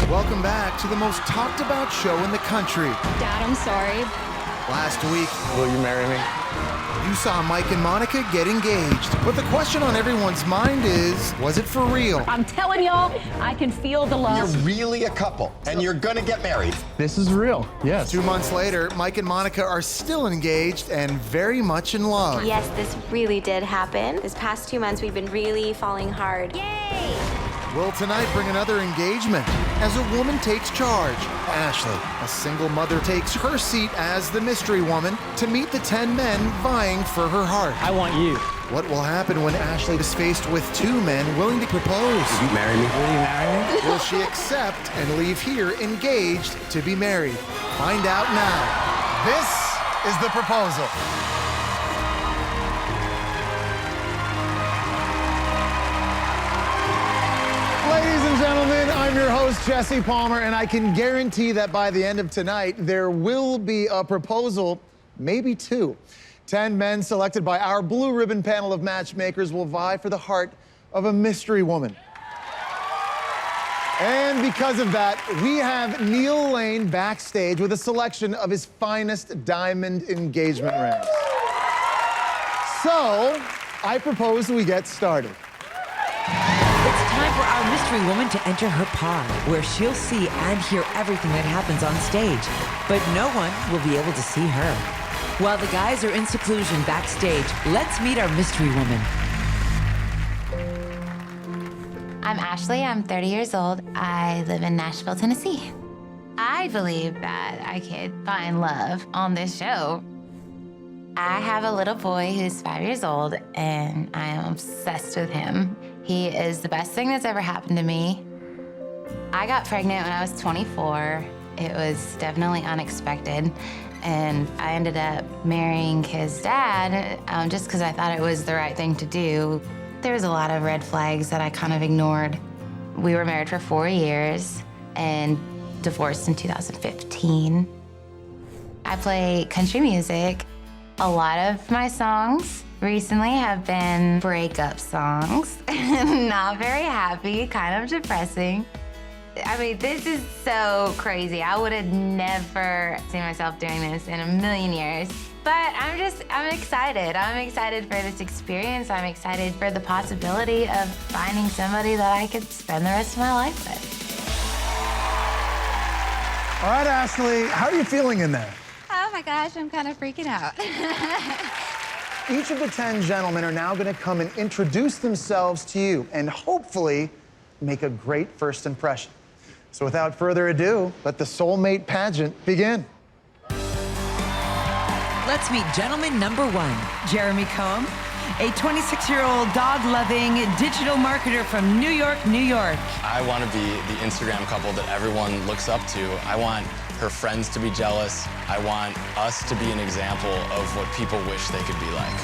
Welcome back to the most talked about show in the country. Dad, I'm sorry. Last week, Will you marry me? you saw Mike and Monica get engaged. But the question on everyone's mind is, was it for real? I'm telling y'all, I can feel the love. You're really a couple, and you're gonna get married. This is real, yes. 2 months later, Mike and Monica are still engaged and very much in love. Yes, this really did happen. This past 2 months, we've been really falling hard. Yay! Will tonight bring another engagement as a woman takes charge? Ashlee, a single mother, takes her seat as the mystery woman to meet the 10 men vying for her heart. I want you. What will happen when Ashlee is faced with 2 men willing to propose? You marry me? Will you marry me? Will she accept and leave here engaged to be married? Find out now. This is the proposal. Ladies and gentlemen, I'm your host, Jesse Palmer, and I can guarantee that by the end of tonight, there will be a proposal, maybe 2. 10 men selected by our blue ribbon panel of matchmakers will vie for the heart of a mystery woman. And because of that, we have Neil Lane backstage with a selection of his finest diamond engagement rings. So, I propose we get started. It's time for our mystery woman to enter her pod, where she'll see and hear everything that happens on stage, but no one will be able to see her. While the guys are in seclusion backstage, let's meet our mystery woman. I'm Ashlee, I'm 30 years old. I live in Nashville, Tennessee. I believe that I could find love on this show. I have a little boy who's 5 years old, and I am obsessed with him. He is the best thing that's ever happened to me. I got pregnant when I was 24. It was definitely unexpected, and I ended up marrying his dad just because I thought it was the right thing to do. There was a lot of red flags that I kind of ignored. We were married for 4 years and divorced in 2015. I play country music. A lot of my songs recently have been breakup songs. Not very happy, kind of depressing. I mean, this is so crazy. I would have never seen myself doing this in a million years. But I'm excited. I'm excited for this experience. I'm excited for the possibility of finding somebody that I could spend the rest of my life with. All right, Ashlee, how are you feeling in there? Oh my gosh, I'm kind of freaking out. Each of the 10 gentlemen are now going to come and introduce themselves to you and hopefully make a great first impression. So without further ado, let the soulmate pageant begin. Let's meet gentleman number 1, Jeremy Combe, a 26-year-old dog-loving digital marketer from New York, New York. I want to be the Instagram couple that everyone looks up to. I want her friends to be jealous. I want us to be an example of what people wish they could be like.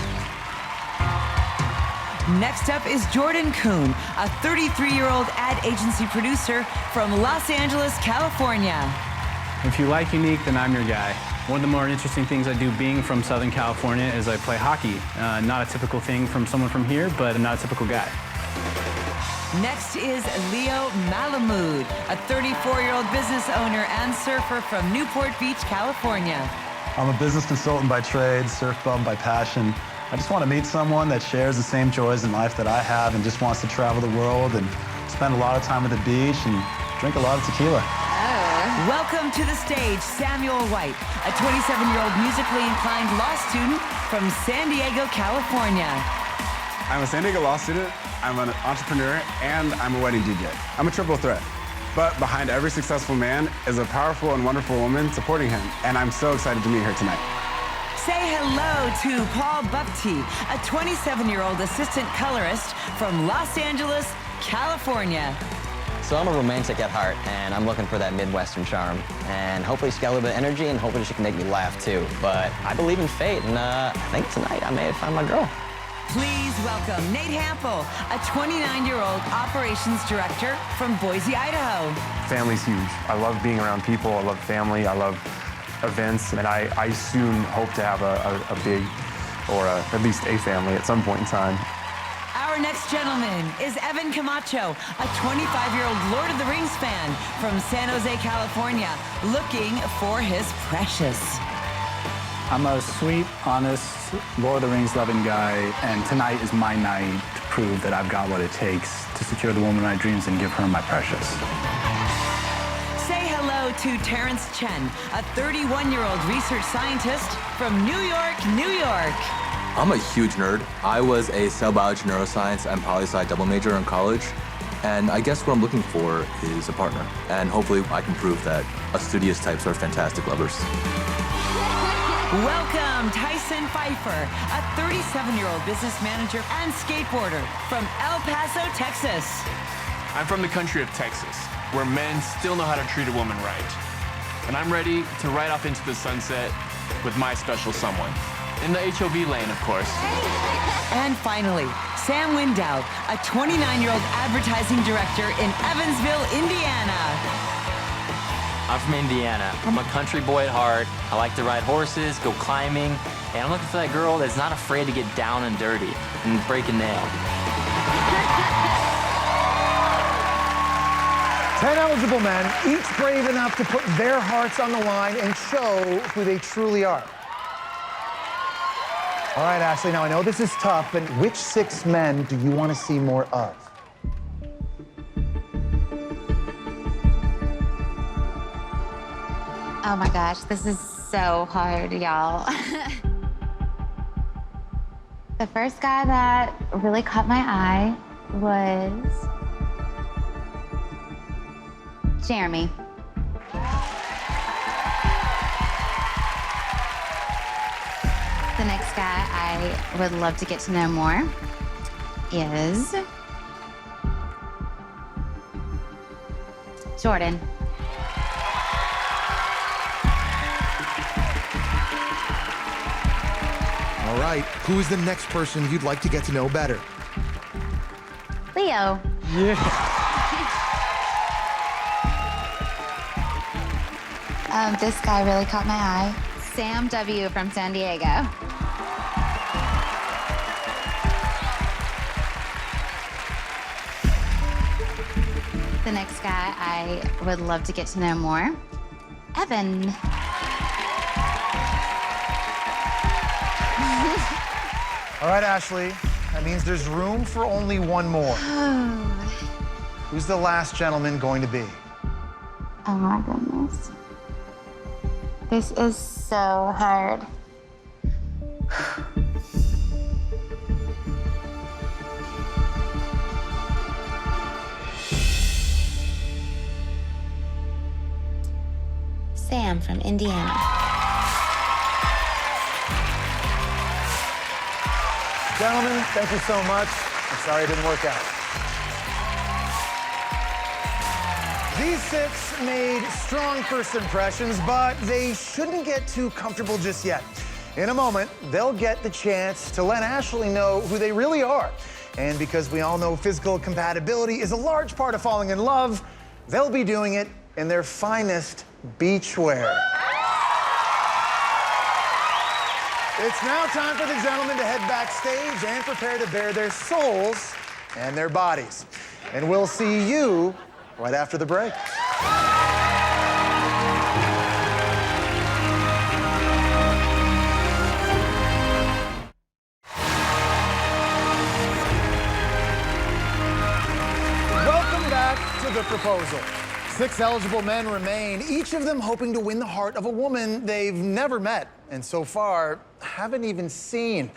Next up is Jordan Kuhn, a 33-year-old ad agency producer from Los Angeles, California. If you like unique, then I'm your guy. One of the more interesting things I do being from Southern California is I play hockey. Not a typical thing from someone from here, but I'm not a typical guy. Next is Leo Malamud, a 34-year-old business owner and surfer from Newport Beach, California. I'm a business consultant by trade, surf bum by passion. I just want to meet someone that shares the same joys in life that I have and just wants to travel the world and spend a lot of time at the beach and drink a lot of tequila. Welcome to the stage, Samuel White, a 27-year-old musically inclined law student from San Diego, California. I'm a San Diego law student, I'm an entrepreneur, and I'm a wedding DJ. I'm a triple threat. But behind every successful man is a powerful and wonderful woman supporting him, and I'm so excited to meet her tonight. Say hello to Paul Bupty, a 27-year-old assistant colorist from Los Angeles, California. So I'm a romantic at heart, and I'm looking for that Midwestern charm. And hopefully she's got a little bit of energy, and hopefully she can make me laugh too. But I believe in fate, and I think tonight I may have found my girl. Please welcome Nate Hampel, a 29-year-old operations director from Boise, Idaho. Family's huge. I love being around people, I love family, I love events, and I soon hope to have a big, or at least a family at some point in time. Our Our next gentleman is Evan Camacho, a 25-year-old Lord of the Rings fan from San Jose, California, looking for his precious. I'm a sweet, honest, Lord of the Rings loving guy, and tonight is my night to prove that I've got what it takes to secure the woman of my dreams and give her my precious. Say hello to Terrence Chen, a 31-year-old research scientist from New York, New York. I'm a huge nerd. I was a cell biology, neuroscience, and poli-sci double major in college. And I guess what I'm looking for is a partner. And hopefully I can prove that us studious types are fantastic lovers. Welcome, Tyson Pfeiffer, a 37-year-old business manager and skateboarder from El Paso, Texas. I'm from the country of Texas, where men still know how to treat a woman right. And I'm ready to ride off into the sunset with my special someone. In the HOV lane, of course. And finally, Sam Window, a 29-year-old advertising director in Evansville, Indiana. I'm from Indiana. I'm a country boy at heart. I like to ride horses, go climbing, and I'm looking for that girl that's not afraid to get down and dirty and break a nail. 10 eligible men, each brave enough to put their hearts on the line and show who they truly are. All right, Ashlee, now I know this is tough, but which 6 men do you want to see more of? Oh my gosh, this is so hard, y'all. The first guy that really caught my eye was Jeremy. The next guy I would love to get to know more is Jordan. All right, who is the next person you'd like to get to know better? Leo. Yeah. This guy really caught my eye. Sam W. from San Diego. The next guy I would love to get to know more, Evan. All right, Ashlee, that means there's room for only one more. Who's the last gentleman going to be? Oh my goodness. This is so hard. Sam from Indiana. Gentlemen, thank you so much. I'm sorry it didn't work out. These 6 made strong first impressions, but they shouldn't get too comfortable just yet. In a moment, they'll get the chance to let Ashlee know who they really are. And because we all know physical compatibility is a large part of falling in love, they'll be doing it in their finest beachwear. It's now time for the gentlemen to head backstage and prepare to bare their souls and their bodies. And we'll see you right after the break. Welcome back to The Proposal. 6 eligible men remain, each of them hoping to win the heart of a woman they've never met, and so far, haven't even seen.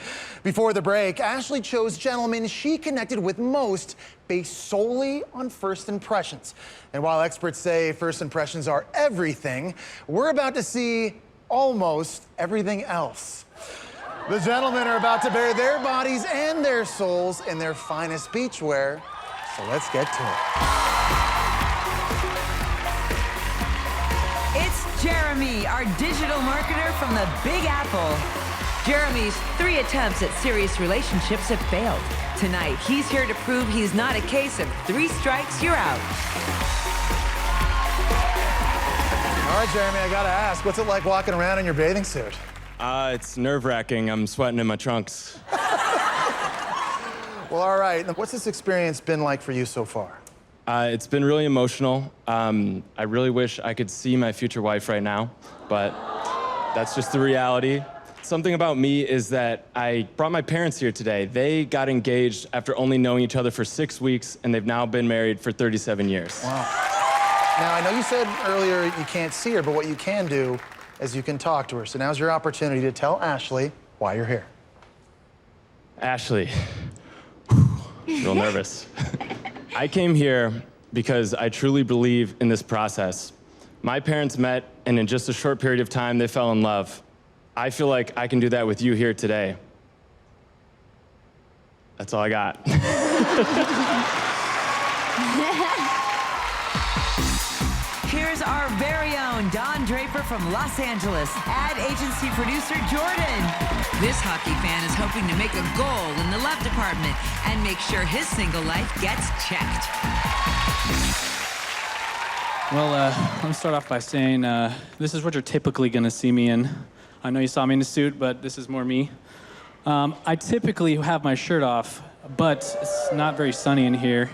Before the break, Ashlee chose gentlemen she connected with most based solely on first impressions. And while experts say first impressions are everything, we're about to see almost everything else. The gentlemen are about to bare their bodies and their souls in their finest beachwear, so let's get to it. It's Jeremy, our digital marketer from the Big Apple. Jeremy's 3 attempts at serious relationships have failed. Tonight, he's here to prove he's not a case of 3 strikes, you're out. All right, Jeremy, I gotta ask, what's it like walking around in your bathing suit? It's nerve-wracking. I'm sweating in my trunks. Well, all right. What's this experience been like for you so far? It's been really emotional. I really wish I could see my future wife right now, but that's just the reality. Something about me is that I brought my parents here today. They got engaged after only knowing each other for 6 weeks, and they've now been married for 37 years. Wow. Now, I know you said earlier you can't see her, but what you can do is you can talk to her. So now's your opportunity to tell Ashlee why you're here. Ashlee, real nervous. I came here because I truly believe in this process. My parents met, and in just a short period of time, they fell in love. I feel like I can do that with you here today. That's all I got. Here's our very own Don Draper from Los Angeles, ad agency producer Jordan. This hockey fan is hoping to make a goal in the love department and make sure his single life gets checked. Well, let me start off by saying this is what you're typically going to see me in. I know you saw me in a suit, but this is more me. I typically have my shirt off, but it's not very sunny in here.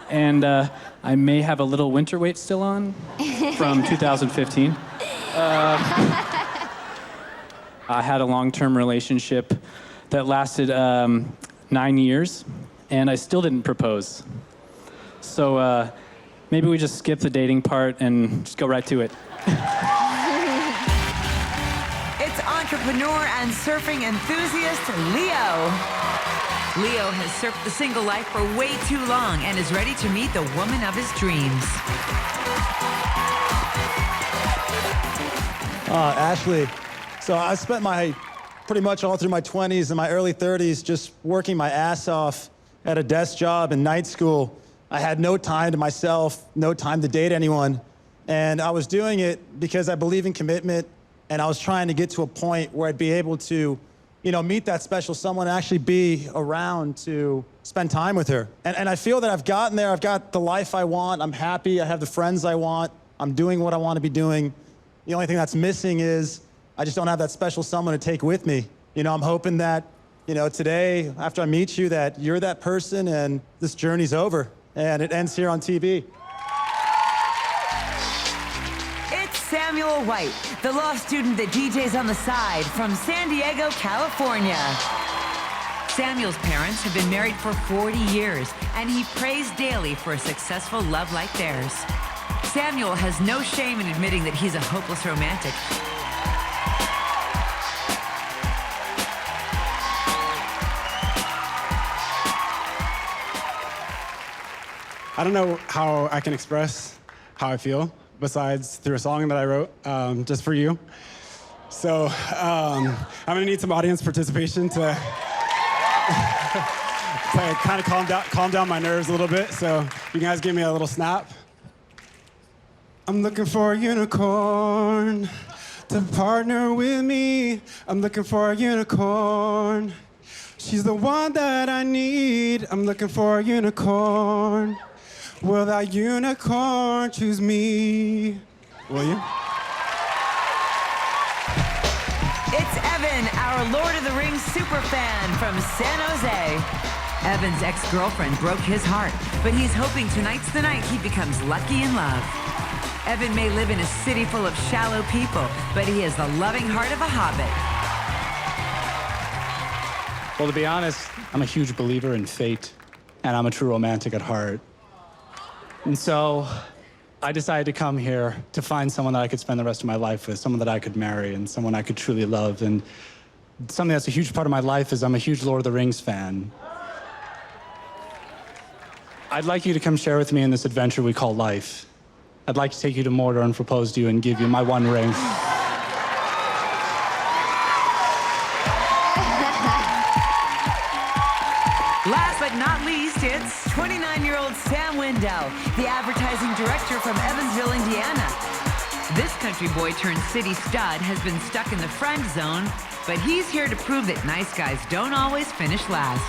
And I may have a little winter weight still on from 2015. I had a long-term relationship that lasted 9 years, and I still didn't propose. So maybe we just skip the dating part and just go right to it. It's entrepreneur and surfing enthusiast Leo. Leo has surfed the single life for way too long and is ready to meet the woman of his dreams. Ashlee, so I spent pretty much all through my 20s and my early 30s just working my ass off at a desk job in night school. I had no time to myself, no time to date anyone. And I was doing it because I believe in commitment, and I was trying to get to a point where I'd be able to, meet that special someone and actually be around to spend time with her. And I feel that I've gotten there. I've got the life I want. I'm happy. I have the friends I want. I'm doing what I want to be doing. The only thing that's missing is I just don't have that special someone to take with me. I'm hoping that, today, after I meet you, that you're that person and this journey's over and it ends here on TV. Samuel White, the law student that DJs on the side from San Diego, California. Samuel's parents have been married for 40 years, and he prays daily for a successful love like theirs. Samuel has no shame in admitting that he's a hopeless romantic. I don't know how I can express how I feel, besides through a song that I wrote just for you. So I'm gonna need some audience participation to kind of calm down my nerves a little bit. So you guys give me a little snap. I'm looking for a unicorn to partner with me. I'm looking for a unicorn. She's the one that I need. I'm looking for a unicorn. Will that unicorn choose me? Will you? It's Evan, our Lord of the Rings super fan from San Jose. Evan's ex-girlfriend broke his heart, but he's hoping tonight's the night he becomes lucky in love. Evan may live in a city full of shallow people, but he has the loving heart of a hobbit. Well, to be honest, I'm a huge believer in fate, and I'm a true romantic at heart. And so I decided to come here to find someone that I could spend the rest of my life with, someone that I could marry, and someone I could truly love. And something that's a huge part of my life is I'm a huge Lord of the Rings fan. I'd like you to come share with me in this adventure we call life. I'd like to take you to Mordor and propose to you and give you my one ring. Last but not least, it's 29-year-old Sam Wendell, the advertising director from Evansville, Indiana. This country boy turned city stud has been stuck in the friend zone, but he's here to prove that nice guys don't always finish last.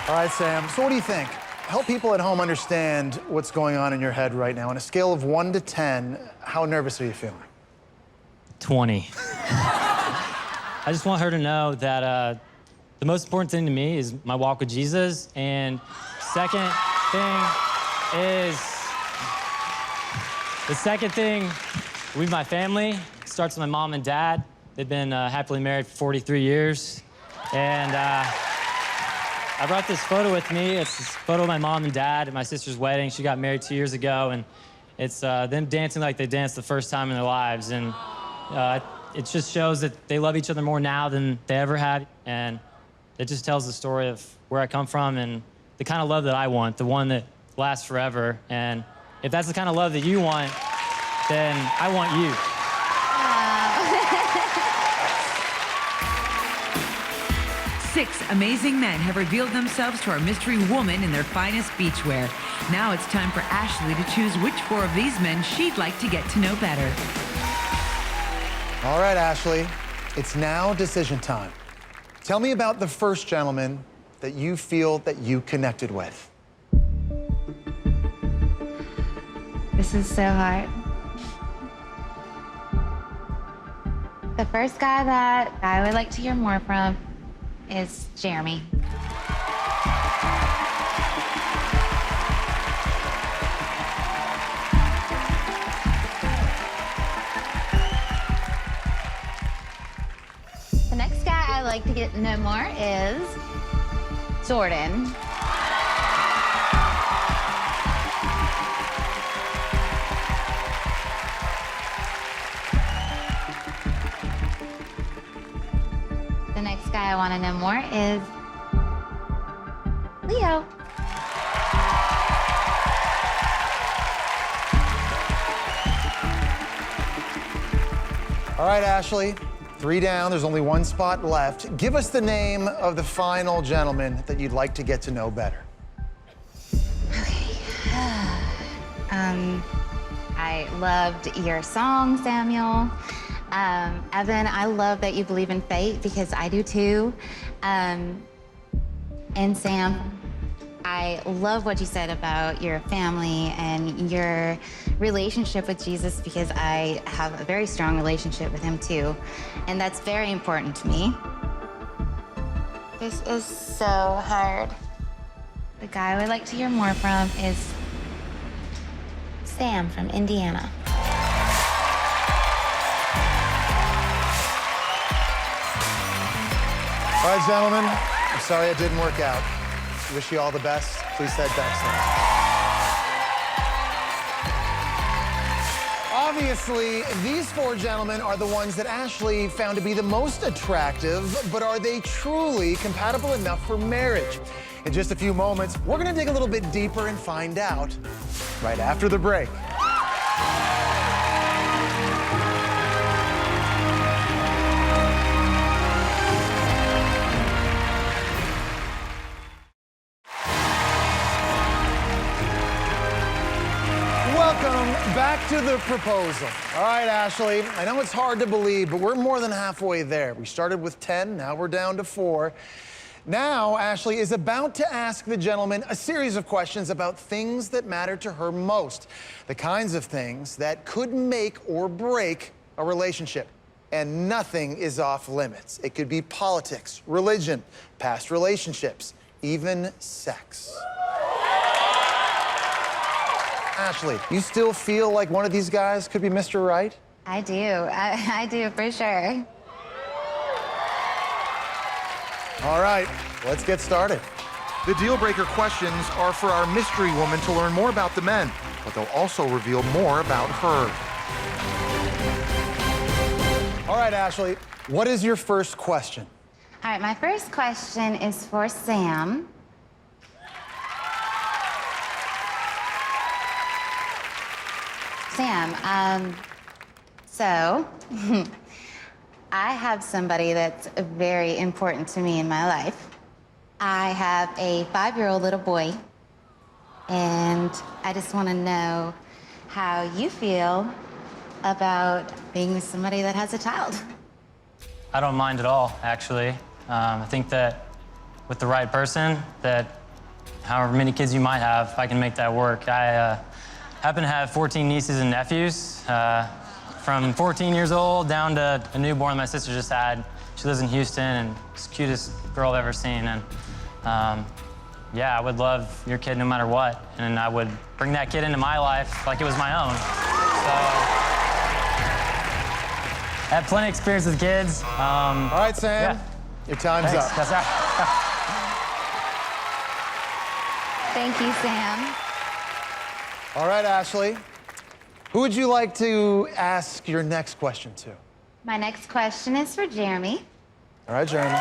All right, Sam, so what do you think? Help people at home understand what's going on in your head right now. On a scale of 1 to 10, how nervous are you feeling? 20. I just want her to know that the most important thing to me is my walk with Jesus. And second thing with my family, it starts with my mom and dad. They've been happily married for 43 years. And I brought this photo with me. It's this photo of my mom and dad at my sister's wedding. She got married 2 years ago, and it's them dancing like they danced the first time in their lives. And it just shows that they love each other more now than they ever had. And it just tells the story of where I come from and the kind of love that I want, the one that lasts forever. And if that's the kind of love that you want, then I want you. 6 amazing men have revealed themselves to our mystery woman in their finest beachwear. Now it's time for Ashlee to choose which 4 of these men she'd like to get to know better. All right, Ashlee, it's now decision time. Tell me about the first gentleman that you feel that you connected with. This is so hard. The first guy that I would like to hear more from is Jeremy. The next guy I'd like to get to know more is Jordan. The next guy I want to know more is Leo. All right, Ashlee, 3 down. There's only 1 spot left. Give us the name of the final gentleman that you'd like to get to know better. I loved your song, Samuel. Evan, I love that you believe in fate because I do too. And Sam, I love what you said about your family and your relationship with Jesus because I have a very strong relationship with him too. And that's very important to me. This is so hard. The guy I would like to hear more from is Sam from Indiana. All right, gentlemen, I'm sorry it didn't work out. Wish you all the best. Please head backstage. Obviously, these 4 gentlemen are the ones that Ashlee found to be the most attractive, but are they truly compatible enough for marriage? In just a few moments, we're gonna dig a little bit deeper and find out right after the break. Welcome back to the proposal. All right, Ashlee, I know it's hard to believe, but we're more than halfway there. We started with 10, now we're down to 4. Now, Ashlee is about to ask the gentleman a series of questions about things that matter to her most, the kinds of things that could make or break a relationship. And nothing is off limits. It could be politics, religion, past relationships, even sex. Ashlee, you still feel like one of these guys could be Mr. Right? I do. I do, for sure. All right, let's get started. The Dealbreaker questions are for our mystery woman to learn more about the men, but they'll also reveal more about her. All right, Ashlee, what is your first question? All right, my first question is for Sam. Sam, so I have somebody that's very important to me in my life. I have a 5-year-old little boy, and I just want to know how you feel about being with somebody that has a child. I don't mind at all, actually. I think that with the right person, that however many kids you might have, I can make that work. I happen to have 14 nieces and nephews, from 14 years old down to a newborn my sister just had. She lives in Houston, and she's the cutest girl I've ever seen. And yeah, I would love your kid no matter what. And I would bring that kid into my life like it was my own. So I have plenty of experience with kids. All right, Sam, your time's Thanks. up. That's right. Thank you, Sam. All right, Ashlee. Who would you like to ask your next question to? My next question is for Jeremy. All right, Jeremy.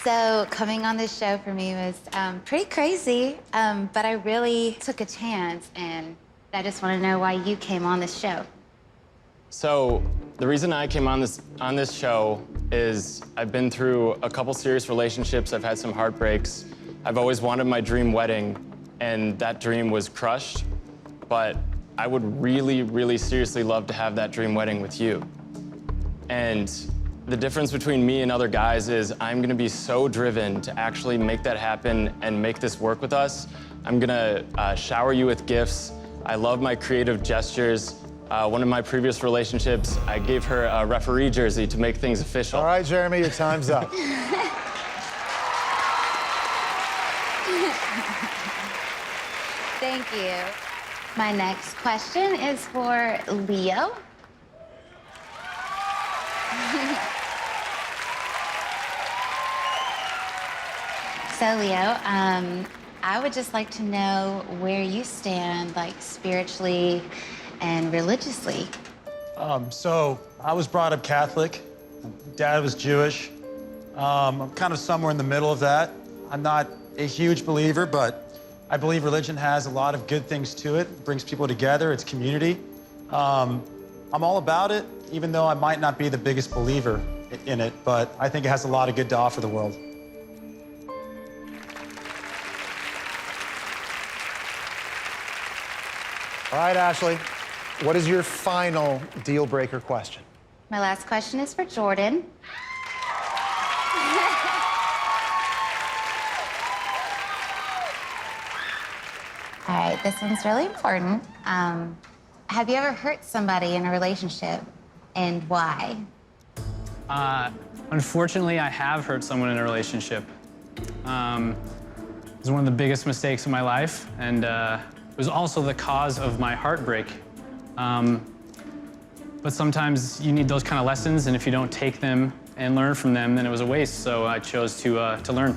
So coming on this show for me was pretty crazy, but I really took a chance, and I just want to know why you came on this show. So the reason I came on this show is I've been through a couple serious relationships. I've had some heartbreaks. I've always wanted my dream wedding, and that dream was crushed. But I would really, really seriously love to have that dream wedding with you. And the difference between me and other guys is I'm gonna be so driven to actually make that happen and make this work with us. I'm gonna shower you with gifts. I love my creative gestures. One of my previous relationships, I gave her a referee jersey to make things official. All right, Jeremy, your time's up. Thank you. My next question is for Leo. So, Leo, I would just like to know where you stand, like, spiritually and religiously. So I was brought up Catholic. Dad was Jewish. I'm kind of somewhere in the middle of that. I'm not a huge believer, but I believe religion has a lot of good things to it. It brings people together, it's community. I'm all about it, even though I might not be the biggest believer in it, but I think it has a lot of good to offer the world. All right, Ashlee, what is your final deal breaker question? My last question is for Jordan. All right, this one's really important. Have you ever hurt somebody in a relationship, and why? Unfortunately, I have hurt someone in a relationship. It was one of the biggest mistakes of my life, and it was also the cause of my heartbreak. But sometimes you need those kind of lessons, and if you don't take them and learn from them, then it was a waste. So I chose to learn,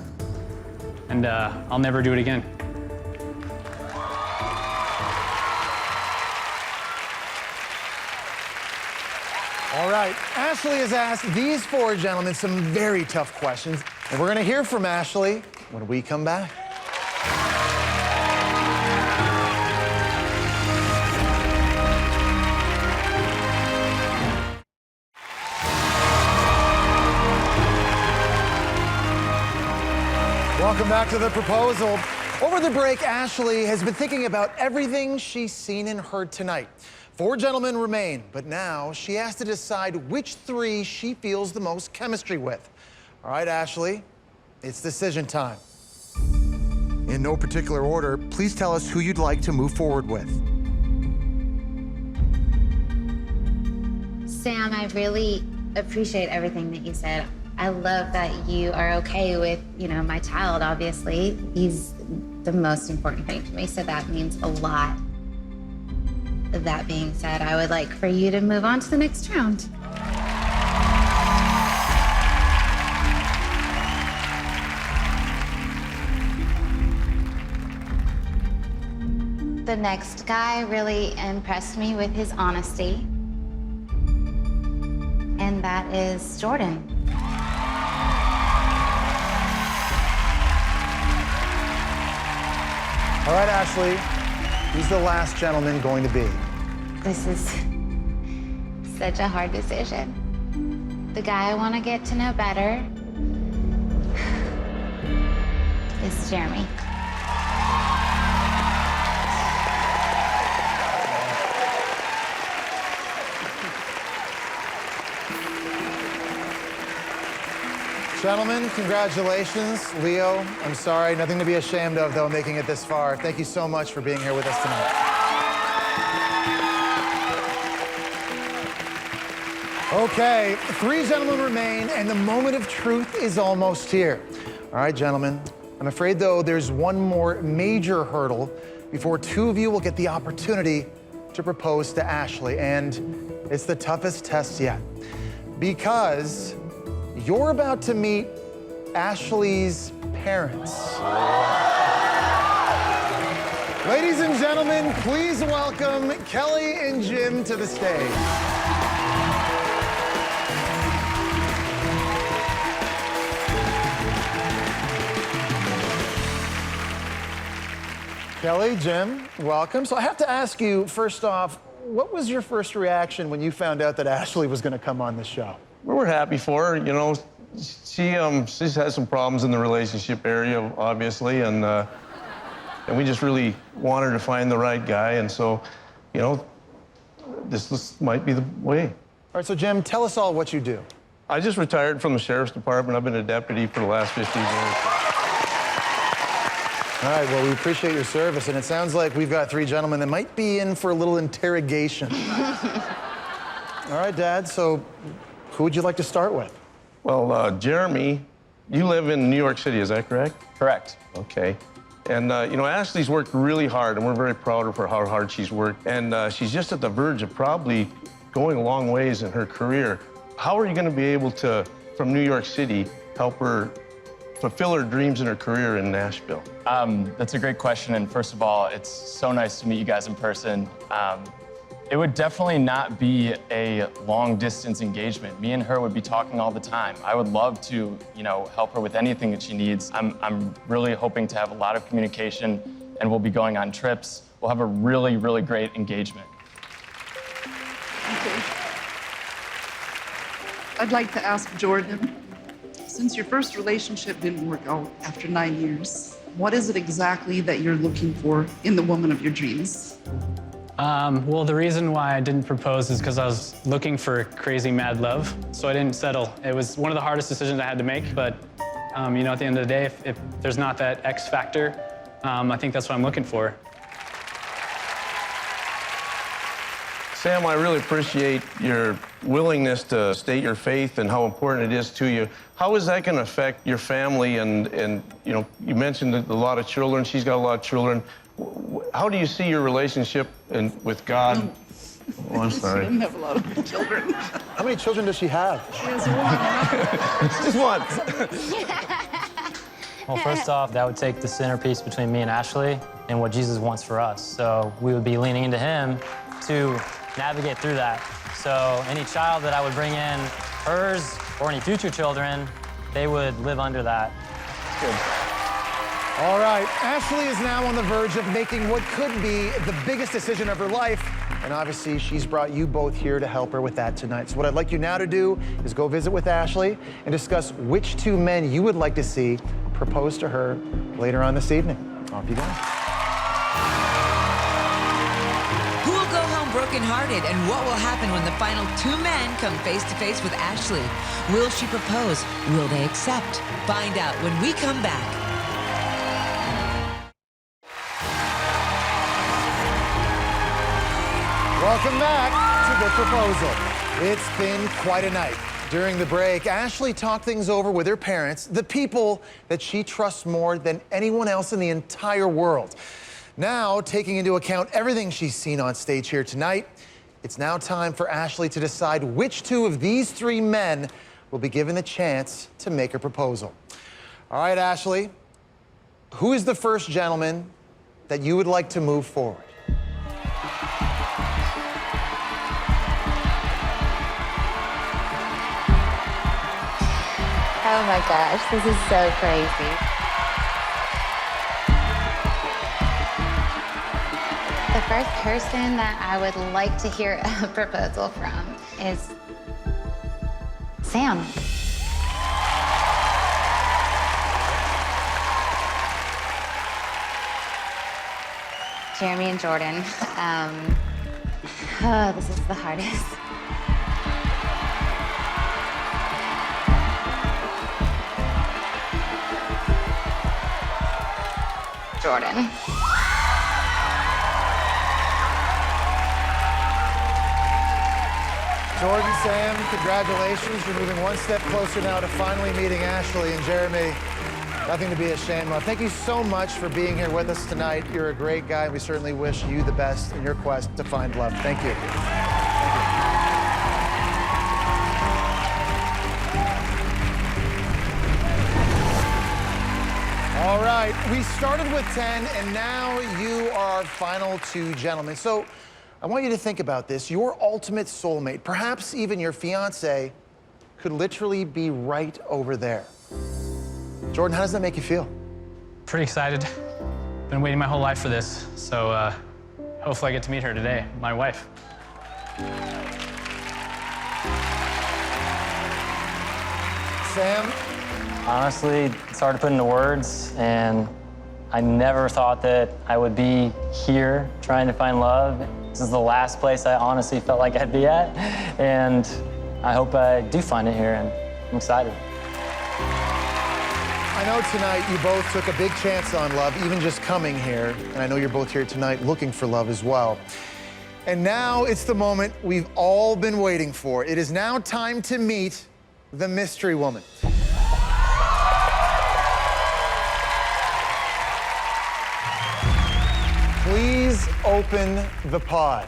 and I'll never do it again. All right, Ashlee has asked these four gentlemen some very tough questions, and we're gonna hear from Ashlee when we come back. Welcome back to The Proposal. Over the break, Ashlee has been thinking about everything she's seen and heard tonight. 4 gentlemen remain, but now she has to decide which 3 she feels the most chemistry with. All right, Ashlee, it's decision time. In no particular order, please tell us who you'd like to move forward with. Sam, I really appreciate everything that you said. I love that you are okay with, my child, obviously. He's the most important thing to me, so that means a lot. That being said, I would like for you to move on to the next round. The next guy really impressed me with his honesty, and that is Jordan. All right, Ashlee, who's the last gentleman going to be? This is such a hard decision. The guy I want to get to know better is Jeremy. Gentlemen, congratulations. Leo, I'm sorry, nothing to be ashamed of, though, making it this far. Thank you so much for being here with us tonight. Okay, 3 gentlemen remain, and the moment of truth is almost here. All right, gentlemen. I'm afraid, though, there's one more major hurdle before 2 of you will get the opportunity to propose to Ashlee, and it's the toughest test yet. Because you're about to meet Ashlee's parents. Ladies and gentlemen, please welcome Kelly and Jim to the stage. Kelly, Jim, welcome. So I have to ask you, first off, what was your first reaction when you found out that Ashlee was going to come on the show? We were happy for her. You know, she's had some problems in the relationship area, obviously, and we just really wanted to find the right guy. And so, you know, this might be the way. All right, so Jim, tell us all what you do. I just retired from the sheriff's department. I've been a deputy for the last 15 years. All right, well, we appreciate your service, and it sounds like we've got 3 gentlemen that might be in for a little interrogation. All right, Dad, so who would you like to start with? Well, Jeremy, you live in New York City, is that correct? Correct. Okay. And, you know, Ashlee's worked really hard, and we're very proud of her, how hard she's worked. And she's just at the verge of probably going a long ways in her career. How are you going to be able to, from New York City, help her fulfill her dreams in her career in Nashville? That's a great question, and first of all, it's so nice to meet you guys in person. It would definitely not be a long-distance engagement. Me and her would be talking all the time. I would love to, you know, help her with anything that she needs. I'm really hoping to have a lot of communication, and we'll be going on trips. We'll have a really, really great engagement. Okay. I'd like to ask Jordan, since your first relationship didn't work out after 9 years, what is it exactly that you're looking for in the woman of your dreams? Well, the reason why I didn't propose is because I was looking for crazy mad love, so I didn't settle. It was one of the hardest decisions I had to make, but you know, at the end of the day, if there's not that X factor, I think that's what I'm looking for. Sam, I really appreciate your willingness to state your faith and how important it is to you. How is that going to affect your family? And you know, you mentioned a lot of children. She's got a lot of children. How do you see your relationship with God? Oh, I'm sorry. She doesn't have a lot of children. How many children does she have? She has 1. Just one. Well, first off, that would take the centerpiece between me and Ashlee and what Jesus wants for us. So we would be leaning into him to navigate through that. So any child that I would bring in, hers or any future children, they would live under that. Good. All right, Ashlee is now on the verge of making what could be the biggest decision of her life. And obviously, she's brought you both here to help her with that tonight. So what I'd like you now to do is go visit with Ashlee and discuss which 2 men you would like to see propose to her later on this evening. Off you go. Who will go home brokenhearted, and what will happen when the final 2 men come face to face with Ashlee? Will she propose? Will they accept? Find out when we come back. Welcome back to The Proposal. It's been quite a night. During the break, Ashlee talked things over with her parents, the people that she trusts more than anyone else in the entire world. Now, taking into account everything she's seen on stage here tonight, it's now time for Ashlee to decide which 2 of these 3 men will be given the chance to make her proposal. All right, Ashlee, who is the first gentleman that you would like to move forward? Oh my gosh, this is so crazy. The first person that I would like to hear a proposal from is Sam. Jeremy and Jordan. Oh, this is the hardest. Jordan. Jordan, Sam, congratulations. You're moving one step closer now to finally meeting Ashlee. And Jeremy, nothing to be ashamed of. Thank you so much for being here with us tonight. You're a great guy. We certainly wish you the best in your quest to find love. Thank you. All right, we started with 10, and now you are our final 2 gentlemen. So I want you to think about this. Your ultimate soulmate, perhaps even your fiance, could literally be right over there. Jordan, how does that make you feel? Pretty excited. Been waiting my whole life for this, so hopefully I get to meet her today, my wife. Sam? Honestly, it's hard to put into words, and I never thought that I would be here trying to find love. This is the last place I honestly felt like I'd be at, and I hope I do find it here, and I'm excited. I know tonight you both took a big chance on love, even just coming here, and I know you're both here tonight looking for love as well. And now it's the moment we've all been waiting for. It is now time to meet the mystery woman. Please open the pod.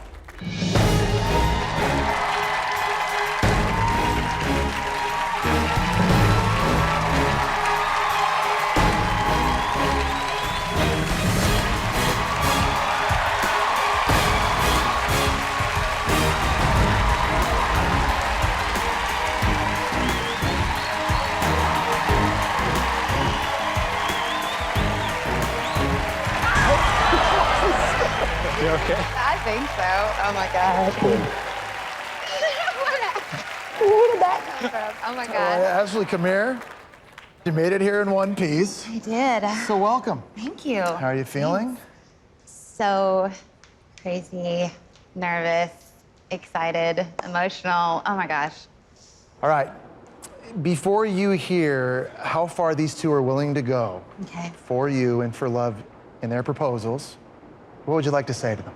You okay? I think so. Oh my gosh. Where did that come from? Oh my gosh. Ashlee, come here. You made it here in one piece. I did. So welcome. Thank you. How are you feeling? So crazy, nervous, excited, emotional. Oh my gosh. All right. Before you hear how far these 2 are willing to go Okay. for you and for love in their proposals, what would you like to say to them?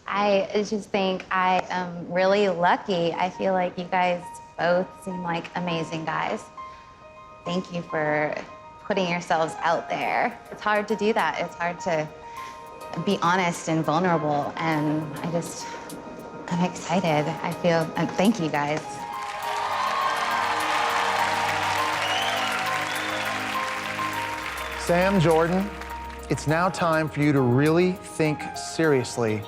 I just think I am really lucky. I feel like you guys both seem like amazing guys. Thank you for putting yourselves out there. It's hard to do that. It's hard to be honest and vulnerable, and I'm excited. I feel, and thank you guys. Sam, Jordan, it's now time for you to really think seriously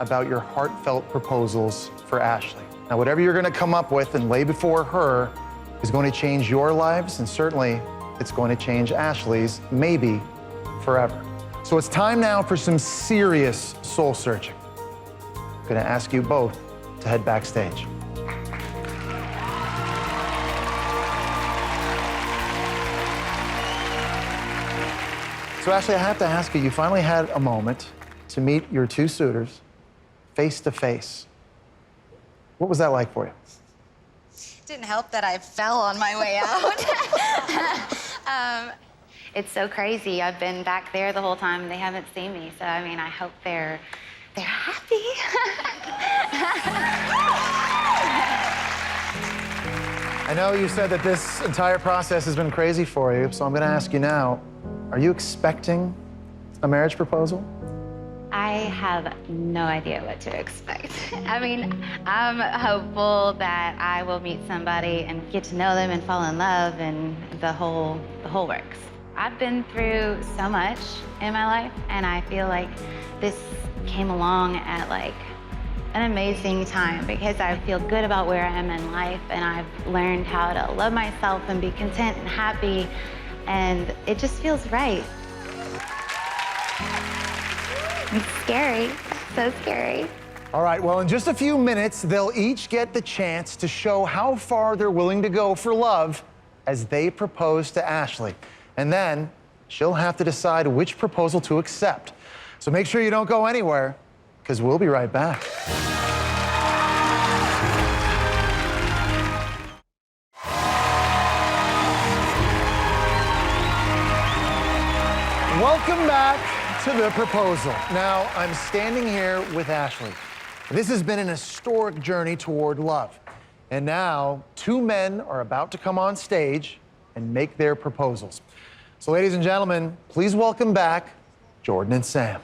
about your heartfelt proposals for Ashlee. Now, whatever you're going to come up with and lay before her is going to change your lives, and certainly it's going to change Ashlee's, maybe forever. So it's time now for some serious soul searching. I'm going to ask you both to head backstage. So Ashlee, I have to ask you, you finally had a moment to meet your 2 suitors face to face. What was that like for you? Didn't help that I fell on my way out. It's so crazy. I've been back there the whole time. They haven't seen me, so I mean, I hope they're happy. I know you said that this entire process has been crazy for you, so I'm going to ask you now, are you expecting a marriage proposal? I have no idea what to expect. I mean, I'm hopeful that I will meet somebody and get to know them and fall in love, and the whole works. I've been through so much in my life, and I feel like this came along at like an amazing time because I feel good about where I am in life, and I've learned how to love myself and be content and happy, and it just feels right. It's scary, so scary. All right, well, in just a few minutes, they'll each get the chance to show how far they're willing to go for love as they propose to Ashlee. And then she'll have to decide which proposal to accept. So make sure you don't go anywhere, because we'll be right back. Welcome back to the proposal. Now, I'm standing here with Ashlee. This has been an historic journey toward love. And now, two men are about to come on stage and make their proposals. So, ladies and gentlemen, please welcome back Jordan and Sam.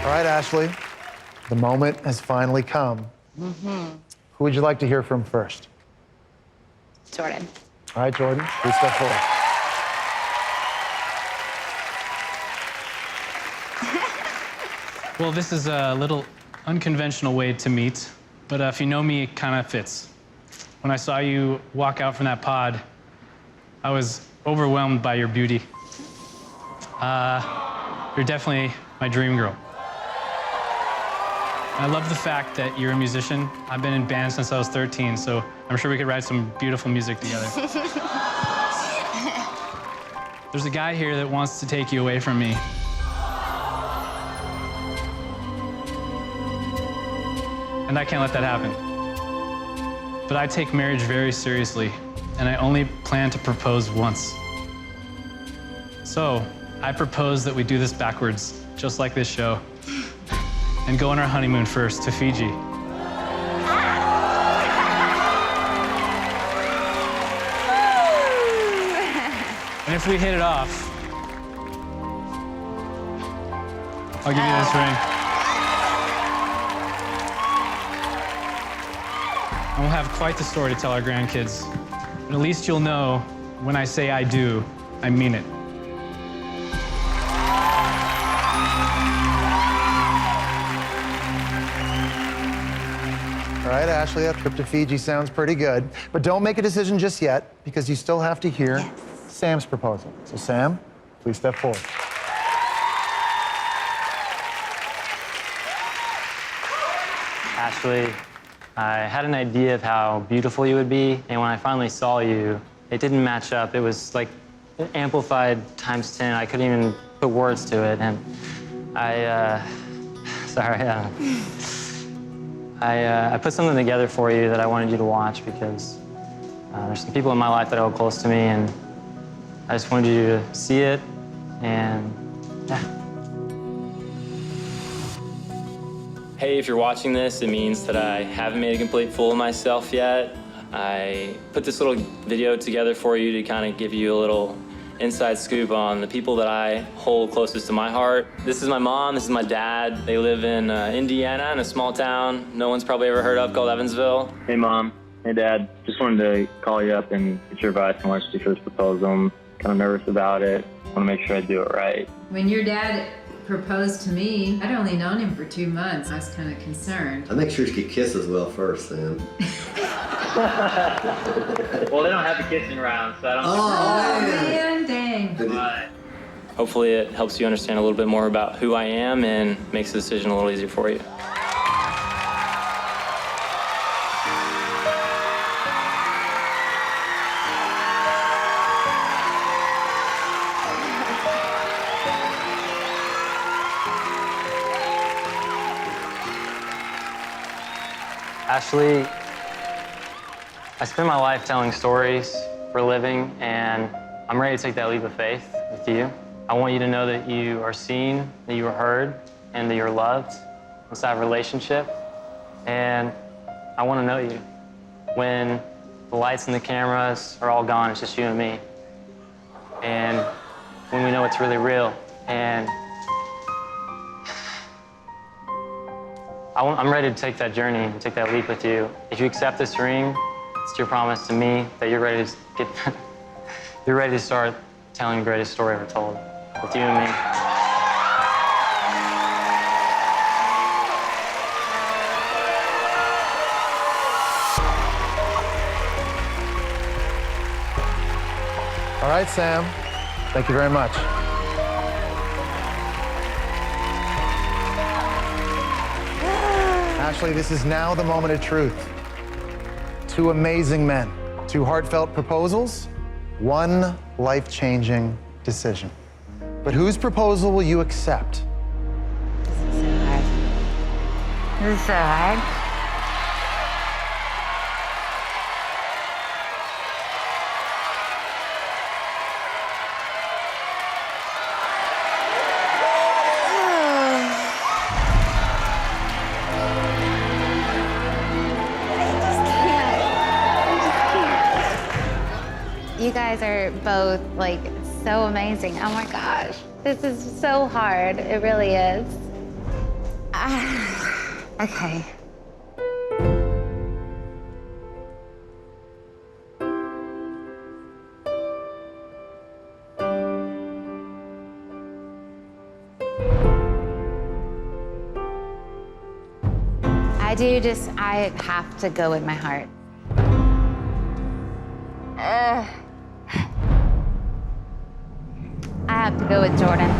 All right, Ashlee, the moment has finally come. Who would you like to hear from first? Jordan. All right, Jordan, please step forward. Well, this is a little unconventional way to meet, but if you know me, it kind of fits. When I saw you walk out from that pod, I was overwhelmed by your beauty. You're definitely my dream girl. I love the fact that you're a musician. I've been in bands since I was 13, so I'm sure we could write some beautiful music together. There's a guy here that wants to take you away from me. And I can't let that happen. But I take marriage very seriously, and I only plan to propose once. So, I propose that we do this backwards, just like this show, and go on our honeymoon first to Fiji. And if we hit it off, I'll give you this ring. And we'll have quite the story to tell our grandkids. And at least you'll know when I say I do, I mean it. All right, Ashlee, that trip to Fiji sounds pretty good. But don't make a decision just yet, because you still have to hear Sam's proposal. So, Sam, please step forward. Ashlee, I had an idea of how beautiful you would be, and when I finally saw you, it didn't match up. It was like amplified times 10. I couldn't even put words to it, and I put something together for you that I wanted you to watch because there's some people in my life that hold close to me, and I just wanted you to see it, and yeah. Hey, if you're watching this, it means that I haven't made a complete fool of myself yet. I put this little video together for you to kind of give you a little inside scoop on the people that I hold closest to my heart. This is my mom, this is my dad. They live in Indiana, in a small town no one's probably ever heard of, called Evansville. Hey, Mom. Hey, Dad. Just wanted to call you up and get your advice on what to do for this proposal. I'm kind of nervous about it. Want to make sure I do it right. When your dad proposed to me, I'd only known him for 2 months. I was kind of concerned. I make sure you get kisses well first, Sam. Well, they don't have the kissing round, so I don't... Oh, man, dang. But Hopefully it helps you understand a little bit more about who I am and makes the decision a little easier for you. Ashlee, I spend my life telling stories for a living, and I'm ready to take that leap of faith with you. I want you to know that you are seen, that you are heard, and that you're loved inside a relationship. And I want to know you. When the lights and the cameras are all gone, it's just you and me. And when we know it's really real. And I'm ready to take that journey and take that leap with you. If you accept this ring, it's your promise to me that you're ready to you're ready to start telling the greatest story ever told with you and me. All right, Sam. Thank you very much. Ashlee, this is now the moment of truth. Two amazing men, two heartfelt proposals, one life-changing decision. But whose proposal will you accept? This is so hard. are both like so amazing. Oh my gosh, this is so hard. It really is. Okay. I have to go with my heart. I have to go with Jordan.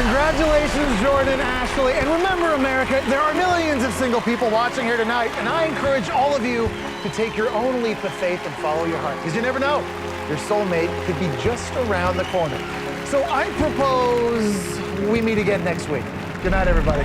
Congratulations, Jordan, Ashlee. And remember, America, there are millions of single people watching here tonight, and I encourage all of you to take your own leap of faith and follow your heart, because you never know. Your soulmate could be just around the corner. So I propose we meet again next week. Good night, everybody.